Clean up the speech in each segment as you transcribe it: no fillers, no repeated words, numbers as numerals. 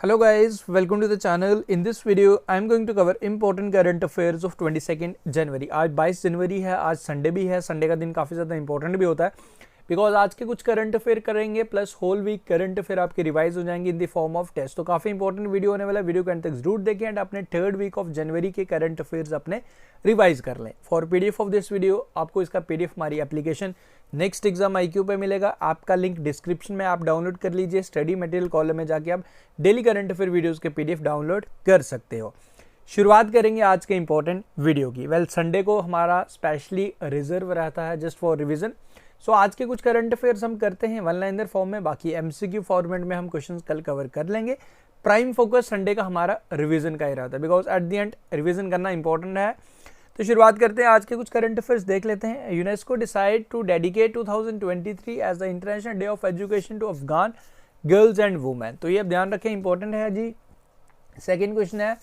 Hello guys, welcome to the channel. In this video, I am going to cover important current affairs of 22nd जनवरी। आज 22 जनवरी है, आज Sunday भी है। Sunday का दिन काफ़ी ज़्यादा इंपॉर्टेंट भी होता है बिकॉज आज के कुछ करंट अफेयर करेंगे plus whole week current affair आपके रिवाइज हो जाएंगे in the form of test. तो काफ़ी इंपॉर्टेंट वीडियो होने वाला है, वीडियो के अंत तक जरूर देखें एंड अपने थर्ड वीक ऑफ जनवरी के करंट अफेयर्स अपने रिवाइज कर लें। For PDF of this video आपको इसका पीडीएफ हमारी एप्लीकेशन नेक्स्ट एग्जाम IQ पे मिलेगा। आपका लिंक डिस्क्रिप्शन में आप डाउनलोड कर लीजिए। स्टडी मटेरियल कॉलम में जाके आप डेली करंट अफेयर वीडियोस के पीडीएफ डाउनलोड कर सकते हो। शुरुआत करेंगे आज के इंपॉर्टेंट वीडियो की। संडे को हमारा स्पेशली रिजर्व रहता है जस्ट फॉर रिविजन। सो आज के कुछ करंट अफेयर्स हम करते हैं वन लाइनर फॉर्म में, बाकी MCQ फॉर्मेट में हम क्वेश्चंस कल कवर कर लेंगे। प्राइम फोकस संडे का हमारा रिवीजन का ही रहता है because at the end revision करना इंपॉर्टेंट है। तो शुरुआत करते हैं, आज के कुछ करंट अफेयर्स देख लेते हैं। UNESCO decide to dedicate 2023 as the international day of education to Afghan girls and women. तो ये अब ध्यान रखें, इंपॉर्टेंट है जी। सेकेंड क्वेश्चन है,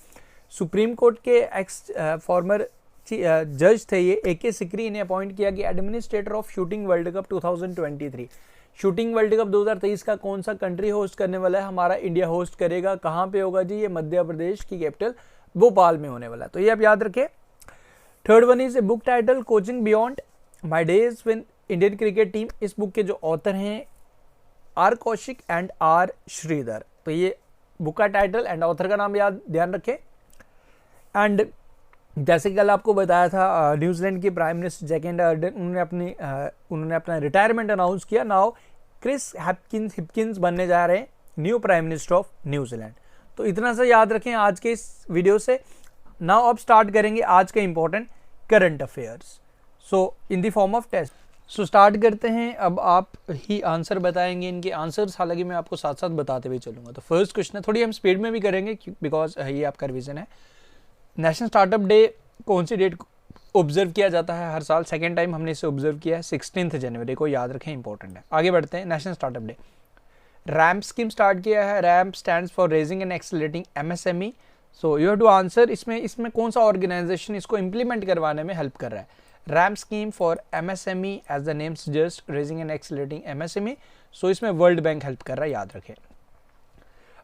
सुप्रीम कोर्ट के एक्स फॉर्मर जज थे ये AK सिकरी, इन्हें अपॉइंट किया गया administrator of shooting world cup 2023। Shooting world cup 2023 का कौन सा कंट्री होस्ट करने वाला है? हमारा इंडिया होस्ट करेगा। कहाँ पे होगा जी? ये मध्य प्रदेश की कैपिटल भोपाल में होने वाला है। तो ये आप याद रखें। Third one is a book title coaching beyond my days with Indian cricket team. इस बुक के जो ऑथर हैं R Kaushik and R Sridhar. तो ये बुक का टाइटल एंड ऑथर का नाम ध्यान रखें। एंड जैसे कि कल आपको बताया था, न्यूजीलैंड के प्राइम मिनिस्टर जैकिंडा अर्डन उन्होंने अपना रिटायरमेंट अनाउंस किया। नाउ क्रिस हिपकिंस बनने जा रहे हैं new prime minister of New Zealand. तो इतना सा याद रखें आज के इस वीडियो से। नाउ अब स्टार्ट करेंगे आज के important current affairs so in the form of test. So start करते हैं। अब आप ही आंसर बताएंगे, इनके आंसर्स हालांकि मैं आपको साथ साथ बताते हुए चलूंगा। तो फर्स्ट क्वेश्चन है, थोड़ी हम स्पीड में भी करेंगे बिकॉज ये आपका रिवीजन है। नेशनल स्टार्टअप डे कौन सी डेट ऑब्जर्व किया जाता है हर साल? सेकेंड टाइम हमने इसे ऑब्जर्व किया है 16 जनवरी को, याद रखें, इंपॉर्टेंट है। आगे बढ़ते हैं। National startup day ramp scheme start किया है। Ramp stands for raising and accelerating MSME। So you have to answer इसमें कौन सा ऑर्गेनाइजेशन इसको इंप्लीमेंट करवाने में हेल्प कर रहा है? Ramp scheme for MSME as the name suggest raising and accelerating MSME। So इसमें वर्ल्ड बैंक हेल्प कर रहा है, याद रखें।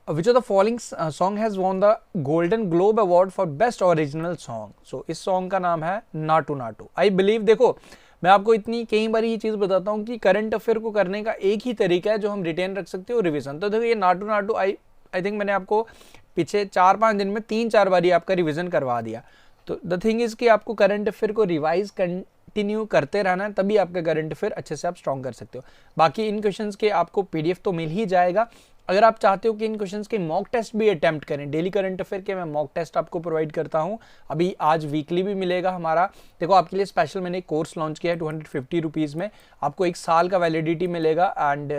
Which of the following song has won the Golden Globe Award for Best Original Song? So इस song का नाम है नाटू नाटू। आई बिलीव, देखो मैं आपको इतनी कई बार ये चीज़ बताता हूँ कि करंट अफेयर को करने का एक ही तरीका है जो हम रिटेन रख सकते हो, रिवीजन। तो देखो ये नाटू नाटू आई थिंक मैंने आपको पीछे 4-5 दिन में 3-4 बार आपका रिवीजन करवा दिया। तो द थिंग इज कि आपको करंट अफेयर को रिवाइज कंटिन्यू करते रहना है, तभी आपका करंट अफेयर अच्छे से आप स्ट्रॉन्ग कर सकते हो। बाकी इन क्वेश्चंस के आपको PDF तो मिल ही जाएगा। अगर आप चाहते हो कि इन क्वेश्चंस के मॉक टेस्ट भी अटेम्प्ट करें, डेली करंट अफेयर के मैं मॉक टेस्ट आपको प्रोवाइड करता हूं। अभी आज वीकली भी मिलेगा हमारा। देखो आपके लिए स्पेशल मैंने एक कोर्स लॉन्च किया है 250 रुपीज़ में। आपको 1 साल का वैलिडिटी मिलेगा एंड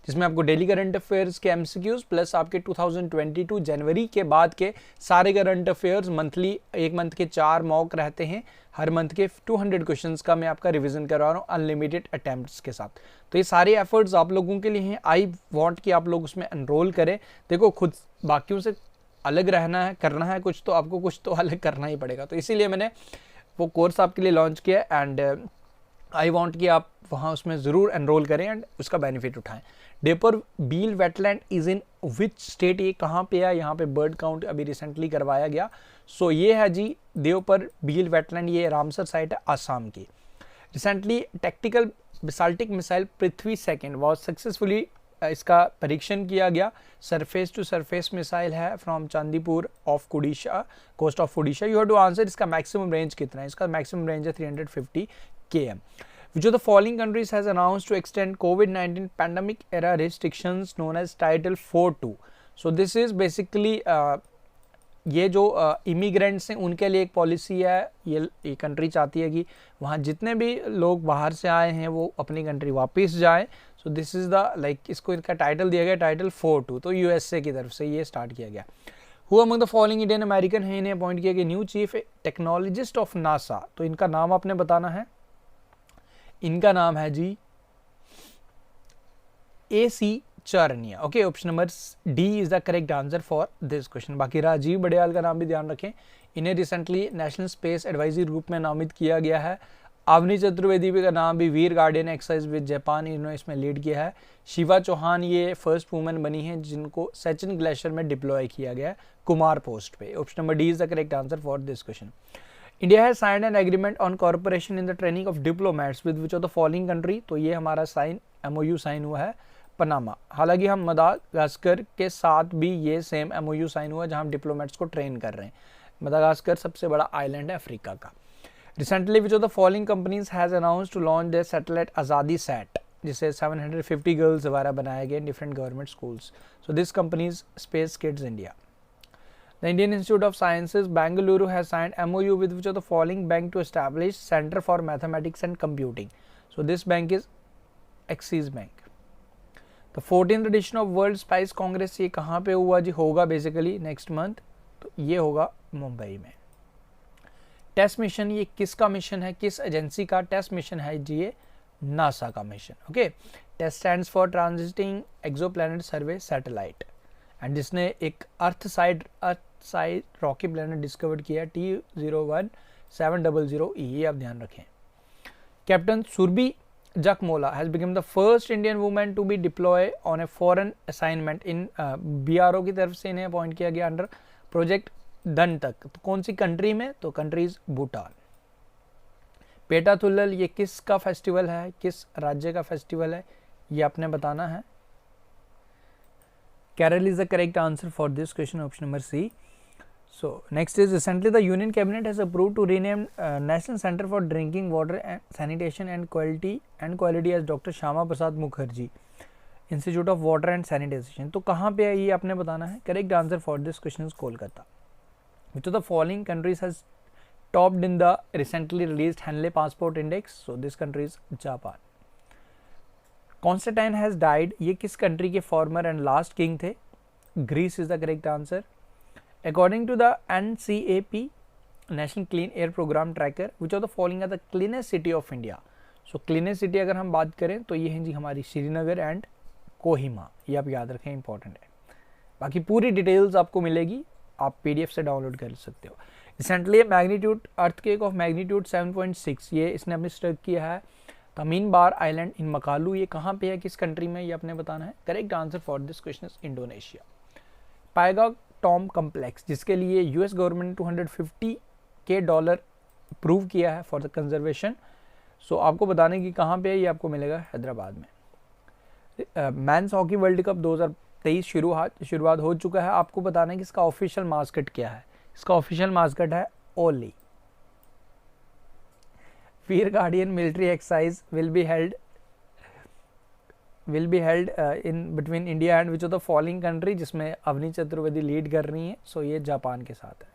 जिसमें आपको डेली करंट अफेयर्स के MCQs प्लस आपके 2022 जनवरी के बाद के सारे करंट अफेयर्स मंथली, एक मंथ के 4 मॉक रहते हैं। हर मंथ के 200 क्वेश्चंस का मैं आपका रिवीजन करवा रहा हूँ अनलिमिटेड अटेम्प्ट्स के साथ। तो ये सारे एफर्ट्स आप लोगों के लिए हैं। आई वांट कि आप लोग उसमें एनरोल करें। देखो खुद बाकियों से अलग रहना है, करना है कुछ, तो आपको कुछ तो अलग करना ही पड़ेगा। तो इसीलिए मैंने वो कोर्स आपके लिए लॉन्च किया एंड आई वांट कि आप वहाँ उसमें ज़रूर एनरोल करें एंड उसका बेनिफिट उठाएं। Deepor Beel wetland is in which state? ये कहाँ पे है? यहाँ पे बर्ड काउंट अभी रिसेंटली करवाया गया। सो ये है जी देवपर बील वेटलैंड, ये रामसर साइट है आसाम की। Recently tactical ballistic missile Prithvi second was successfully इसका परीक्षण किया गया। सरफेस टू सरफेस मिसाइल है फ्रॉम चांदीपुर ऑफ कुडीशा, coast of Odisha. You have to answer इसका मैक्सिमम रेंज कितना है? इसका मैक्सिमम रेंज है 350 km। Which of the following countries has announced to extend COVID-19 pandemic era restrictions known as Title 4.2? So this is basically ये जो immigrants हैं उनके लिए एक पॉलिसी है। ये कंट्री चाहती है कि वहाँ जितने भी लोग बाहर से आए हैं वो अपनी कंट्री वापस जाएं। सो दिस इज़ द इसको इनका टाइटल दिया गया टाइटल 4.2। तो USA की तरफ से ये स्टार्ट किया गया। Who among the following Indian American है, इन्हें अपॉइंट किया गया new chief technologist of NASA? तो इनका नाम आपने बताना है। इनका नाम है जी AC Charania. Okay, option number D is the correct answer for this question. बाकी राजीव बड़ियाल का नाम भी ध्यान रखें। इन्हें recently national space advisory group में नामित किया गया है। अवनी चतुर्वेदी का नाम भी वीर गार्डियन एक्सरसाइज विद जापान इन्होंने इसमें लीड किया है। शिवा चौहान ये फर्स्ट वुमेन बनी है जिनको सचिन ग्लेशियर में डिप्लॉय किया गया है कुमार पोस्ट पे। Option number D is the correct answer for this question. India has signed an agreement on corporation in the training of diplomats with which of the following country. तो ये हमारा MOU sign हुआ है Panama. हालांकि हम मदागास्कर के साथ भी ये सेम MOU साइन हुआ जहां हम डिप्लोमेट्स को ट्रेन कर रहे हैं। मदागास्कर सबसे बड़ा आइलैंड है अफ्रीका का। Recently which of the following companies has announced to launch their satellite Azaadi SAT, जिसे 750 गर्ल्स द्वारा बनाए गए different government schools. So this companies space kids India. The Indian Institute of Sciences Bangalore has signed MOU with which of the following bank to establish Center for Mathematics and Computing. So this bank is Axis Bank. The 14th edition of World Spice Congress ये कहाँ पे हुआ जी? होगा basically next month, तो ये होगा मुंबई में। Test mission ये किसका मिशन है, किस एजेंसी का टेस्ट मिशन है जी? ये नासा का मिशन। Okay, TESS stands for transiting exoplanet survey satellite, and जिसने एक earth side rocky planet discover किया T01700E, ये आप ध्यान रखें। Captain Surabhi Jakmola has become the first Indian women to be deploy on a foreign assignment in BRO की तरफ से इन्हें अपॉइंट किया गया अंडर प्रोजेक्ट दन तक। तो कौन सी कंट्री में? तो कंट्रीज भूटान। पेटा तुल्लल ये किसका फेस्टिवल है, किस राज्य का फेस्टिवल है, ये आपने बताना है। Kerala is the correct answer for this question, option number C. So next is recently the Union Cabinet has approved to rename National Center for Drinking Water and Sanitation and Quality as Dr. Shama Prasad Mukherjee Institute of Water and Sanitation. तो कहाँ पे है ये आपने बताना है। Correct answer for this question is Kolkata. Which of the following countries has topped in the recently released Henley Passport Index? So this country is Japan. Constantine has died ये किस कंट्री के फॉर्मर एंड लास्ट किंग थे? Greece is the correct answer. According to the NCAP national clean air programme tracker which of the following are the cleanest city of India. So cleanest city अगर हम बात करें तो ये है जी हमारी Srinagar and Kohima, ये आप याद रखें, इंपॉर्टेंट है। बाकी पूरी डिटेल्स आपको मिलेगी, आप PDF से डाउनलोड कर सकते हो। Recently magnitude earthquake of magnitude 7.6 ये इसने अपने स्ट्रक किया है तमीन बार आइलैंड इन मकालू, ये कहाँ पे है, किस कंट्री में, ये आपने बताना है। Correct answer for this question is Indonesia. पाएगा टॉम कम्प्लेक्स जिसके लिए US गवर्नमेंट $250 अप्रूव किया है फॉर द कंजर्वेशन। सो आपको बताने की कहाँ पे है, ये आपको मिलेगा हैदराबाद में। मेंस हॉकी वर्ल्ड कप 2023 शुरुआत हो चुका है। आपको बताना है कि इसका ऑफिशियल मास्कट क्या है। इसका ऑफिशियल मास्कट है ओली। Veer Guardian military exercise will be held in between India and which of the following country, जिसमें अवनी चतुर्वेदी लीड कर रही हैं। सो ये जापान के साथ है।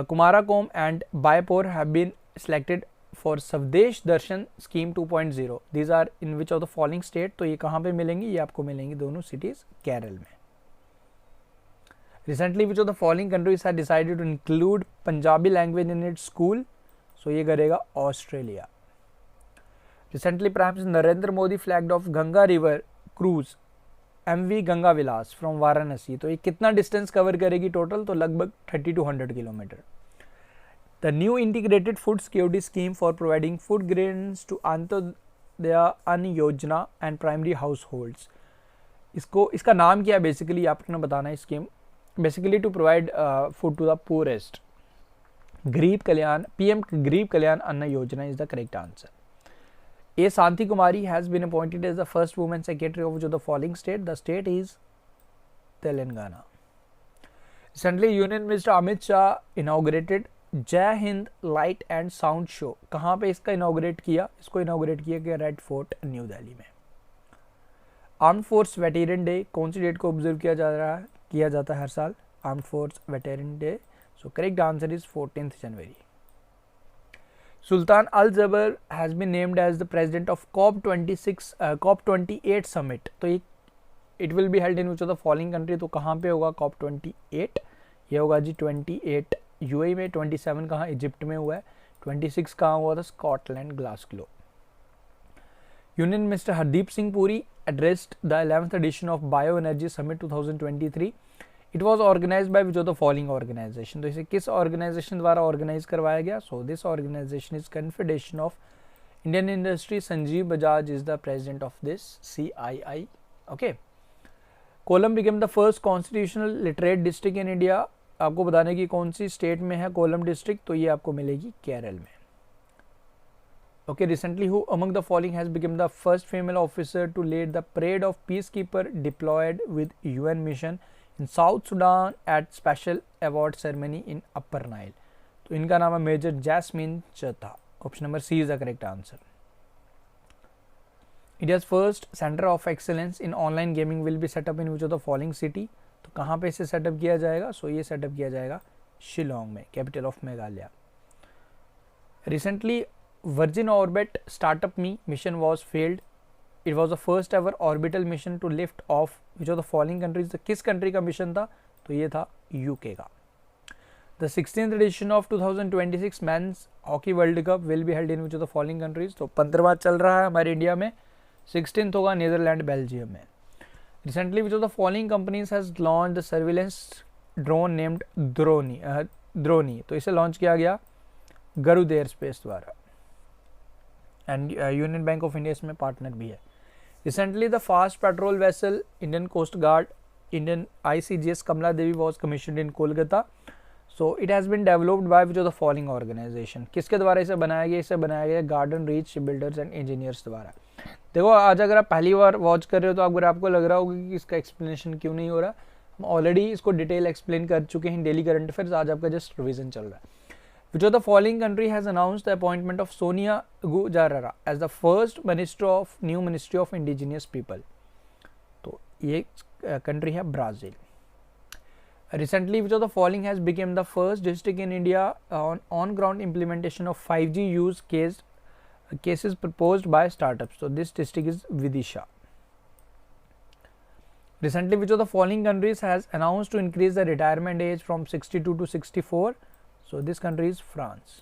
Kumarakom and Beypore have been selected for Swadesh Darshan scheme 2.0। These are in which of the following state. तो ये कहाँ पे मिलेंगी, ये आपको मिलेंगी दोनों सिटीज केरल में। Recently, which of the following countries have decided to include Punjabi language in its school? So ये करेगा Australia. Recently, Prime Minister Narendra Modi flagged off Ganga river cruise MV Ganga Vilas from Varanasi. तो ये कितना डिस्टेंस कवर करेगी टोटल? तो लगभग 30 to 100 kilometre. The new integrated food security scheme for providing food grains to Antyodaya Anna Yojana and primary house holds, इसका नाम क्या है बेसिकली आपने बताना है। Scheme basically to provide food to the poorest. गरीब कल्याण PM गरीब कल्याण अन्न योजना is the correct answer. A Santi Kumari has been appointed as the first woman secretary of the following state. The state is Telangana. Recently, Union Minister Amit Shah inaugurated जय Hind light and sound show. कहाँ पे इसका inaugurate किया? इसको inaugurate किया गया red fort new Delhi में। Arm force veteran day कौन सी डेट को ऑब्जर्व किया जाता है हर साल? Arm force veteran day. So correct answer is 14th January. Sultan Al Jaber has been named as the president of COP28 summit. तो it will be held in which of the following country. तो कहाँ पे होगा COP28? ये होगा जी 28 UAE में, 27 कहाँ? Egypt में हुआ है, 26 कहाँ हुआ था? Scotland Glasgow. Union minister Hardeep Singh Puri addressed the 11th edition of Bioenergy Summit 2023 it was organise by which of the following organisation, तो इसे किस ऑर्गेनाइजेशन द्वारा ऑर्गेनाइज करवाया गया? So this organisation is Confederation of Indian Industry, Sanjiv Bajaj is the president of this CII. Okay, Kollam became the first constitutional literate district in India, आपको बताने की कौन सी स्टेट में है कोलम डिस्ट्रिक्ट, तो ये आपको मिलेगी केरल में. Okay, recently who among the following has become the first female officer to lead the parade of peace keeper deployed with UN mission in South Sudan at special award ceremony in Upper Nile, तो इनका नाम है major Jasmine Chatha. Option number C is the correct answer. India's first centre of excellence in online gaming will be set up in which of the following city, तो कहाँ पे इसे setup किया जाएगा? सो ये सेटअप किया जाएगा शिलोंग में, capital of Meghalaya. Recently Virgin Orbit startup me mission was failed, it was the first ever orbital mission to lift off which of the following countries, किस कंट्री का मिशन था? तो ये था UK का. The 16th edition of 2026 men's hockey world cup will be held in which of the following countries, तो 15वां चल रहा है हमारे इंडिया में, 16th होगा नीदरलैंड बेल्जियम में. Recently, which of the following companies has launched the surveillance drone named Droni? तो इसे लॉन्च किया गया गरुड़ एयरस्पेस द्वारा, and union bank of India इसमें पार्टनर भी है. Recently the fast patrol vessel Indian coast guard Indian ICGS Kamla Devi was commissioned in Kolkata, so it has been developed by which of the following organisation, किसके द्वारा इसे बनाया गया? इसे बनाया गया garden reach ship builders and engineers द्वारा. देखो, आज अगर आप पहली बार वॉच कर रहे हो तो अगर आपको लग रहा होगा कि इसका एक्सप्लेनेशन क्यों नहीं हो रहा, हम ऑलरेडी इसको डिटेल एक्सप्लेन कर चुके हैं डेली करंट अफेयर्स, आज आपका जस्ट रिवीजन चल रहा है. Which of the following country has announced the appointment of Sonia Guajajara as the first minister of new ministry of indigenous people, तो ये कंट्री है Brazil. Recently, which of the following has become the first district in India on ground implementation of 5G use cases proposed by startups? So this district is Vidisha. Recently, which of the following countries has announced to increase the retirement age from 62 to 64? So this country is France.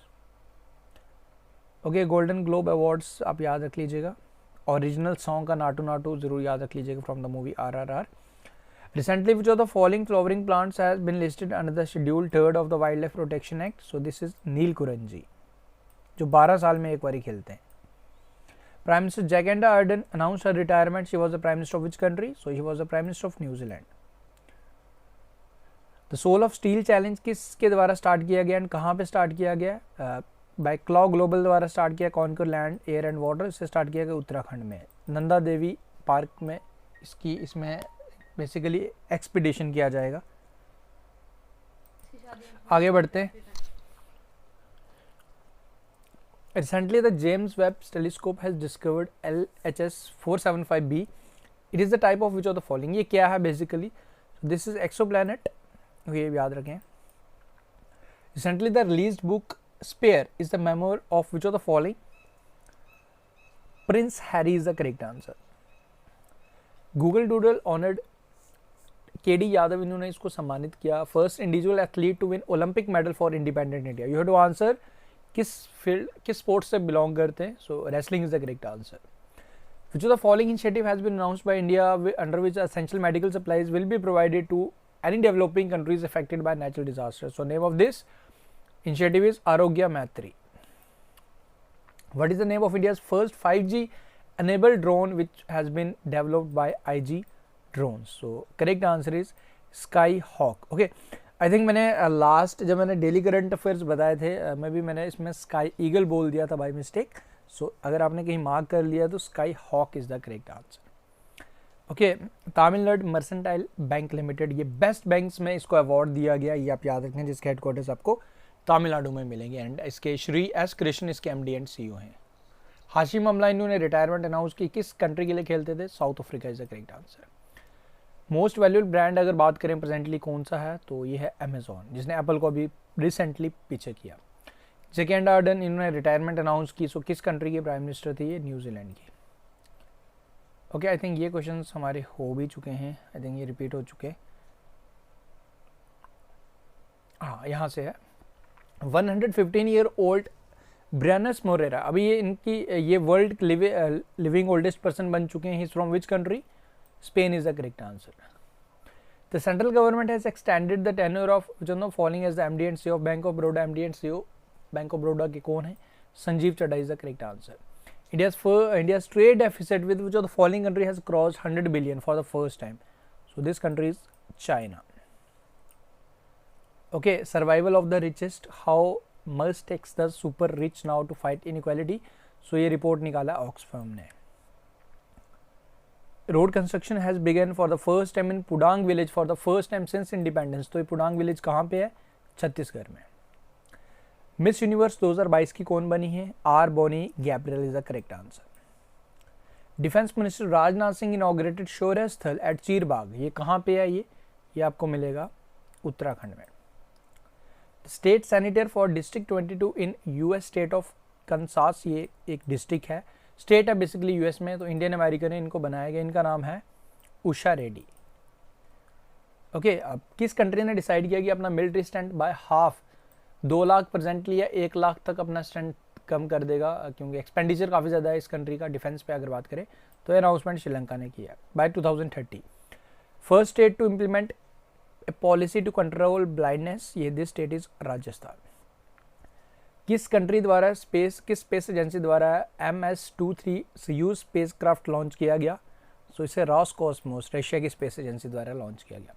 Okay, Golden Globe Awards आप याद रख लीजिएगा. Original song का नाटू नाटू जरूर याद रख लीजिएगा from the movie RRR. Recently, which of the following flowering plants has been listed under the Schedule 3rd of the Wildlife Protection Act? So this is नीलकुरंजी, जो 12 साल में एक बारी खिलते हैं. Prime Minister Jacinda Ardern announced her retirement. She was the Prime Minister of which country? So she was the Prime Minister of New Zealand. The Soul of Steel Challenge किसके द्वारा start किया गया एंड कहाँ पे start किया गया? Bye claw global द्वारा start किया. Conquer land air and water, इससे स्टार्ट किया गया उत्तराखंड में नंदा देवी पार्क में. इसमें बेसिकली एक्सपीडिशन किया जाएगा. आगे बढ़ते हैं. Recently the James Webb telescope has discovered LHS 475b. It is the type of which of the following, ये क्या है बेसिकली? दिस इज एक्सोप्लैनेट, ये याद रखें. Recently the released book Spare is the memoir of which of the following? Prince Harry is the correct answer. Google doodle honoured KD Yadav, इन्होंने इसको सम्मानित किया. First individual athlete to win Olympic medal for independent India. You have to answer किस field, किस sports से belong करते हैं? So wrestling is the correct answer. Which of the following initiative has been announced by India under which essential medical supplies will be provided to any developing countries affected by natural disaster? So name of this initiative is Arogya Maitri. What is the name of India's first 5G enabled drone which has been developed by IG drones? So correct answer is Skyhawk. Okay, I think मैंने last जब मैंने daily current affairs बताए थे मैंने इसमें sky eagle बोल दिया था बाय मिस्टेक. सो अगर आपने कहीं मार्क कर लिया तो sky hawk is the correct answer. Okay, Tamil Nadu mercantile bank limited, ये बेस्ट बैंक्स में इसको अवार्ड दिया गया, ये आप याद रखें, जिसके हेडक्वार्टर्स आपको तमिलनाडु में मिलेंगे. एंड इसके श्री S कृष्ण इसके MD एंड CEO हैं. हाशिम अमलाइनू ने रिटायरमेंट अनाउंस की, किस कंट्री के लिए खेलते थे? South Africa is the correct answer. Most valued brand अगर बात करें प्रेजेंटली कौन सा है, तो ये है अमेजॉन, जिसने एप्पल को अभी रिसेंटली पीछे किया. जैकिंडा आर्डर्न, इन्होंने रिटायरमेंट अनाउंस की. सो किस कंट्री के प्राइम मिनिस्टर थे? ये न्यूजीलैंड की. ओके, आई थिंक ये क्वेश्चंस हमारे हो भी चुके हैं, आई थिंक ये रिपीट हो चुके. हाँ, यहाँ से है 115 ईयर ओल्ड ब्रियानस मोरेरा. अभी ये इनकी ये वर्ल्ड लिविंग ओल्डेस्ट पर्सन बन चुके हैं. He is from which country? Spain is the correct answer. The central government has extended the tenure of following as the MD and CEO of bank of Baroda. MD and CEO bank of Baroda के कौन है? Sanjiv Chadha is the correct answer. India's trade deficit with which of the following country has crossed 100 billion for the first time? So this country is China. Okay, survival of the richest. How much takes the super rich now to fight inequality? So ये report निकाला Oxfam ने. Road construction has begun for the first time in Pudang village for the first time since independence. तो ये Pudang village कहाँ पे है? छत्तीसगढ़ में. Miss universe 2022 की कौन बनी है? R Bonnie Gabriel is the correct answer. Defence minister Rajnath Singh inaugurated Shaurya Sthal at चीरबाग। ये कहाँ पे है? ये आपको मिलेगा उत्तराखंड में। State senator for district 22 in US state of Kansas. ये एक डिस्ट्रिक्ट है, स्टेट है बेसिकली यूएस में, तो इंडियन अमेरिकन ने इनको बनाया गया। इनका नाम है उषा रेड्डी। ओके, अब किस कंट्री ने डिसाइड किया कि अपना military stand by half 2 lakh presently या 1 लाख तक अपना स्टैंड कम कर देगा, क्योंकि एक्सपेंडिचर काफ़ी ज़्यादा है इस कंट्री का डिफेंस पे अगर बात करें तो। अनाउंसमेंट श्रीलंका ने किया by 2030। First state to implement a policy to control blindness. ये दिस स्टेट इज राजस्थान। किस कंट्री द्वारा किस स्पेस एजेंसी द्वारा MS-23 Soyuz space craft launch किया गया? सो इसे रॉसकॉस्मोस रशिया की स्पेस एजेंसी द्वारा लॉन्च किया गया।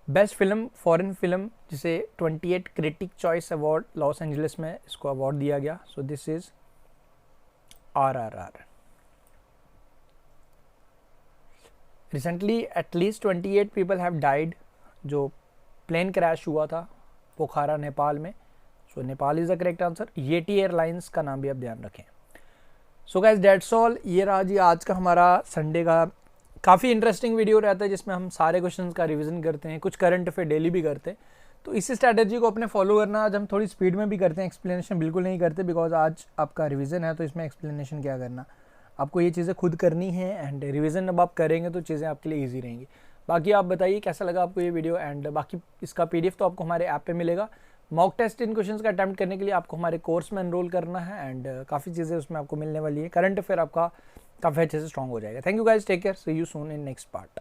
बेस्ट फिल्म फॉरेन फिल्म जिसे 28 critic choice award Los Angeles में इसको अवार्ड दिया गया। So this is RRR। Recently at least 28 people have died. जो प्लेन क्रैश हुआ था पोखरा नेपाल में। So Nepal is the correct answer. Yeti airlines का नाम भी आप ध्यान रखें। So guys that's all. ये रहा जी आज का हमारा संडे का काफ़ी इंटरेस्टिंग वीडियो रहता है जिसमें हम सारे क्वेश्चंस का रिवीजन करते हैं, कुछ करंट अफेयर डेली भी करते हैं। तो इसी स्ट्रैटेजी को अपने फॉलो करना। आज हम थोड़ी स्पीड में भी करते हैं, एक्सप्लेनेशन बिल्कुल नहीं करते, बिकॉज आज आपका रिवीजन है तो इसमें एक्सप्लेनेशन क्या करना, आपको ये चीज़ें खुद करनी है। एंड रिवीजन जब आप करेंगे तो चीज़ें आपके लिए ईजी रहेंगी। बाकी आप बताइए कैसा लगा आपको ये वीडियो। एंड बाकी इसका PDF तो आपको हमारे ऐप पर मिलेगा। मॉक टेस्ट इन क्वेश्चंस का अटैम्प्ट करने के लिए आपको हमारे कोर्स में एनरोल करना है। एंड काफ़ी चीज़ें उसमें आपको मिलने वाली है। करंट अफेयर आपका काफ़ी अच्छे से स्ट्रॉन्ग हो जाएगा। Thank you guys, take care, see you soon in next part.